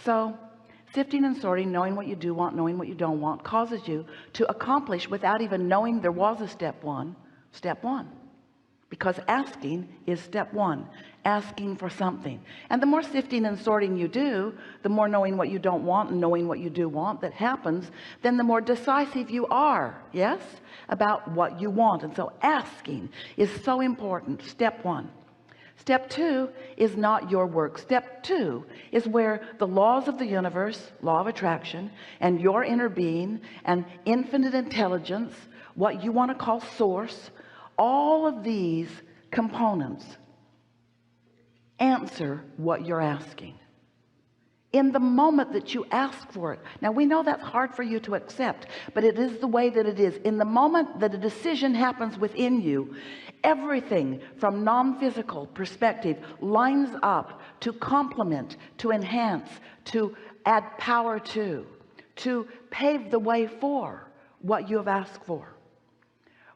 So sifting and sorting, knowing what you do want, knowing what you don't want, causes you to accomplish without even knowing there was a step one, because asking is step one, asking for something. And the more sifting and sorting you do, the more knowing what you don't want and knowing what you do want that happens, then the more decisive you are, yes, about what you want. And so asking is so important. Step one. Step two is not your work. Step two is where the laws of the universe, law of attraction, and your inner being and infinite intelligence, what you want to call source, all of these components answer what you're asking in the moment that you ask for it. Now we know that's hard for you to accept, but it is the way that it is. In the moment that a decision happens within you, everything from non-physical perspective lines up to complement, to enhance, to add power to pave the way for what you have asked for.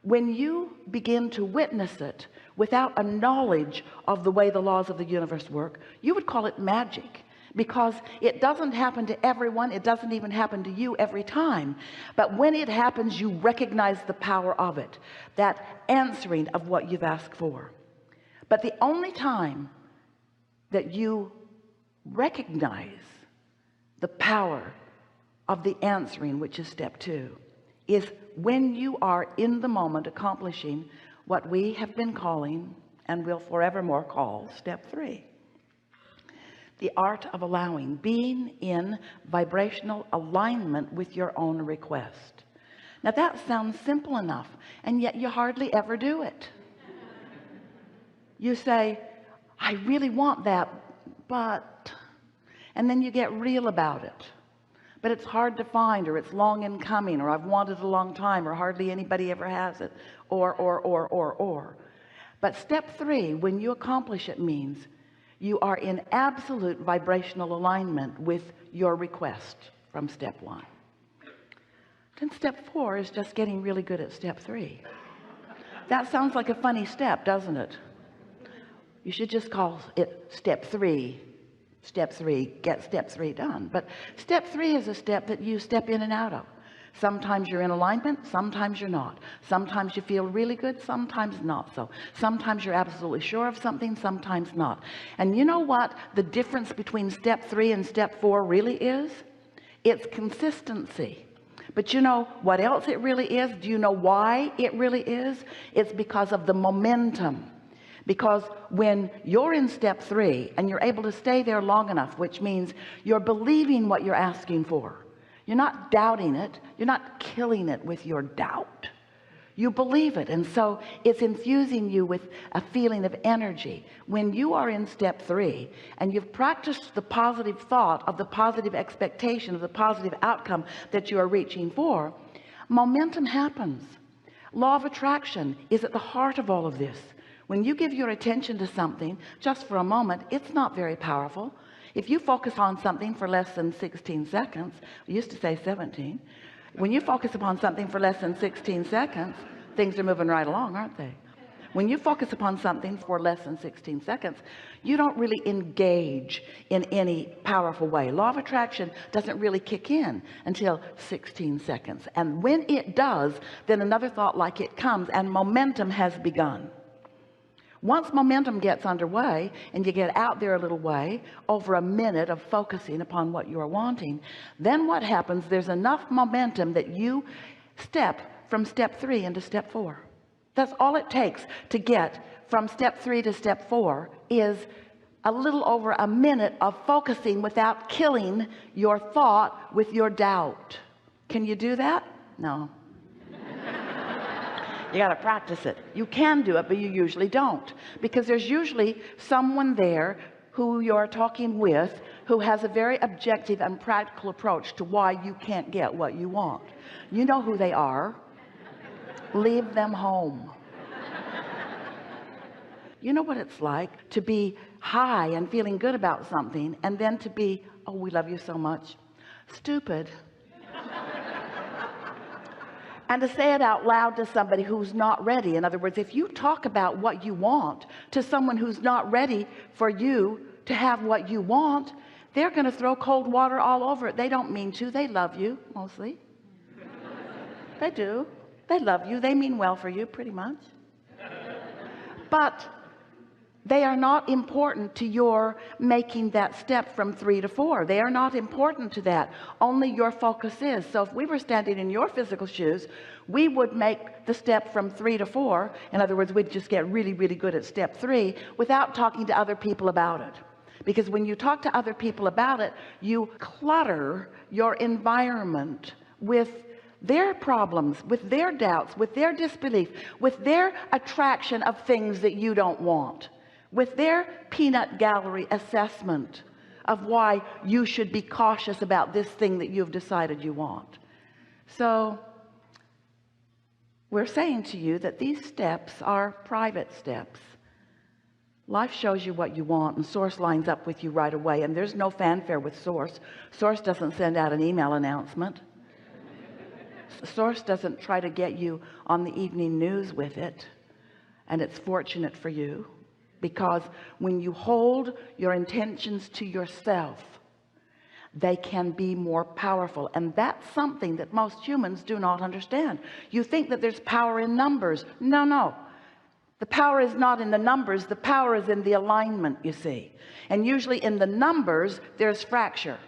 When you begin to witness it without a knowledge of the way the laws of the universe work, you would call it magic, because it doesn't happen to everyone. It doesn't even happen to you every time. But when it happens, you recognize the power of it, that answering of what you've asked for. But the only time that you recognize the power of the answering, which is step two, is when you are in the moment accomplishing what we have been calling and will forevermore call step three, the art of allowing, being in vibrational alignment with your own request. Now that sounds simple enough, and yet you hardly ever do it. You say, I really want that, but, and then you get real about it. But it's hard to find, or it's long in coming, or I've wanted a long time, or hardly anybody ever has it, or. But step three, when you accomplish it, means you are in absolute vibrational alignment with your request from step one. Then step four is just getting really good at step three. That sounds like a funny step, doesn't it? You should just call it step three. Step three, get step three done. But step three is a step that you step in and out of. Sometimes you're in alignment, sometimes you're not. Sometimes you feel really good, sometimes not so. Sometimes you're absolutely sure of something, sometimes not. And you know what the difference between step three and step four really is? It's consistency. But you know what else it really is? Do you know why it really is? It's because of the momentum. Because when you're in step three and you're able to stay there long enough, which means you're believing what you're asking for, you're not doubting it, you're not killing it with your doubt, you believe it. And so it's infusing you with a feeling of energy. When you are in step three and you've practiced the positive thought of the positive expectation of the positive outcome that you are reaching for, momentum happens. Law of attraction is at the heart of all of this. When you give your attention to something just for a moment, it's not very powerful. If you focus on something for less than 16 seconds, we used to say 17. When you focus upon something for less than 16 seconds, things are moving right along, aren't they? When you focus upon something for less than 16 seconds, you don't really engage in any powerful way. Law of attraction doesn't really kick in until 16 seconds. And when it does, then another thought like it comes, and momentum has begun. Once momentum gets underway and you get out there a little way, over a minute of focusing upon what you are wanting, then what happens? There's enough momentum that you step from step three into step four. That's all it takes to get from step three to step four, is a little over a minute of focusing without killing your thought with your doubt. Can you do that? No. You got to practice it. You can do it, but you usually don't, because there's usually someone there who you're talking with who has a very objective and practical approach to why you can't get what you want. You know who they are. Leave them home. You know what it's like to be high and feeling good about something, and then to be, oh, we love you so much, stupid. And to say it out loud to somebody who's not ready. In other words, if you talk about what you want to someone who's not ready for you to have what you want, they're going to throw cold water all over it. They don't mean to. They love you mostly. They do. They love you. They mean well for you pretty much. But they are not important to your making that step from 3 to 4. They are not important to that. Only your focus is. So if we were standing in your physical shoes, we would make the step from 3 to 4. In other words, we'd just get really, really good at step 3 without talking to other people about it. Because when you talk to other people about it, you clutter your environment with their problems, with their doubts, with their disbelief, with their attraction of things that you don't want, with their peanut gallery assessment of why you should be cautious about this thing that you've decided you want. So we're saying to you that these steps are private steps. Life shows you what you want, and source lines up with you right away, and there's no fanfare with source. Source doesn't send out an email announcement. Source doesn't try to get you on the evening news with it. And it's fortunate for you, because when you hold your intentions to yourself, they can be more powerful. And that's something that most humans do not understand. You think that there's power in numbers. No, the power is not in the numbers. The power is in the alignment, you see. And usually in the numbers there's fracture.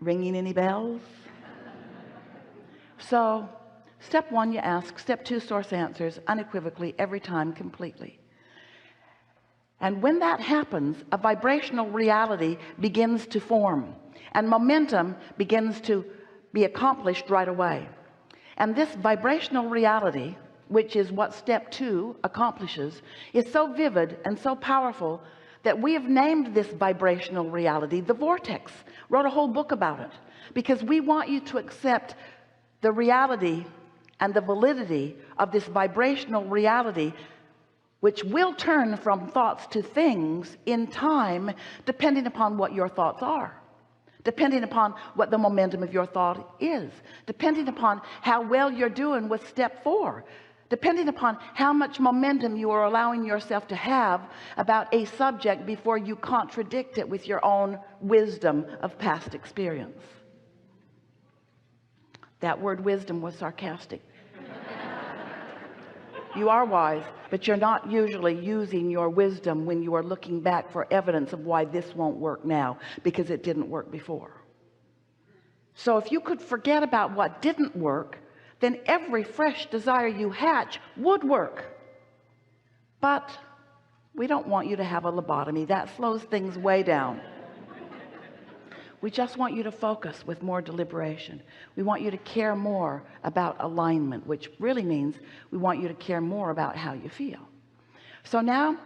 Ringing any bells? So step 1, you ask. Step 2, source answers unequivocally every time, completely. And when that happens, a vibrational reality begins to form, and momentum begins to be accomplished right away. And this vibrational reality, which is what step 2 accomplishes, is so vivid and so powerful that we have named this vibrational reality the vortex. Wrote a whole book about it, because we want you to accept the reality and the validity of this vibrational reality, which will turn from thoughts to things in time, depending upon what your thoughts are, depending upon what the momentum of your thought is, depending upon how well you're doing with step 4, depending upon how much momentum you are allowing yourself to have about a subject before you contradict it with your own wisdom of past experience. That word wisdom was sarcastic. You are wise, but you're not usually using your wisdom when you are looking back for evidence of why this won't work now, because it didn't work before. So if you could forget about what didn't work, then every fresh desire you hatch would work. But we don't want you to have a lobotomy. That slows things way down. We just want you to focus with more deliberation. We want you to care more about alignment, which really means we want you to care more about how you feel. So now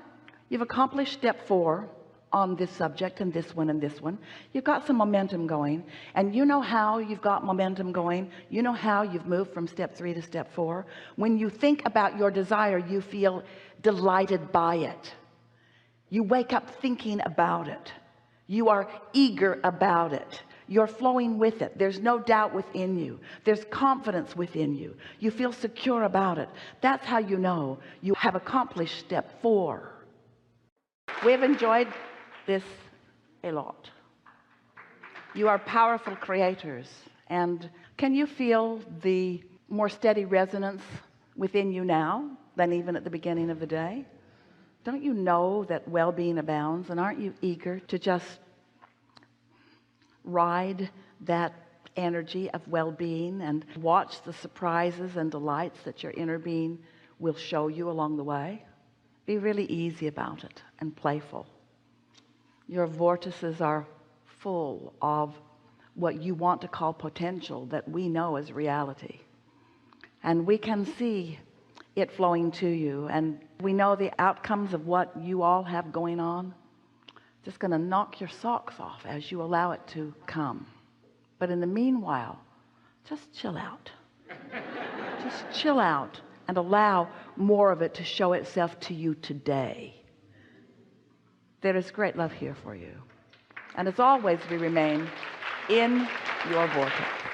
you've accomplished step 4 on this subject, and this one and this one. You've got some momentum going, and you know how you've got momentum going. You know how you've moved from step 3 to step 4. When you think about your desire, you feel delighted by it. You wake up thinking about it. You are eager about it. You're flowing with it. There's no doubt within you. There's confidence within you. You feel secure about it. That's how you know you have accomplished step 4. We've enjoyed this a lot. You are powerful creators. And can you feel the more steady resonance within you now than even at the beginning of the day? Don't you know that well-being abounds? And aren't you eager to just ride that energy of well-being and watch the surprises and delights that your inner being will show you along the way? Be really easy about it and playful. Your vortices are full of what you want to call potential that we know is reality, and we can see it flowing to you, and we know the outcomes of what you all have going on. Just going to knock your socks off as you allow it to come. But in the meanwhile, just chill out. Just chill out and allow more of it to show itself to you today. There is great love here for you, and as always, we remain in your vortex.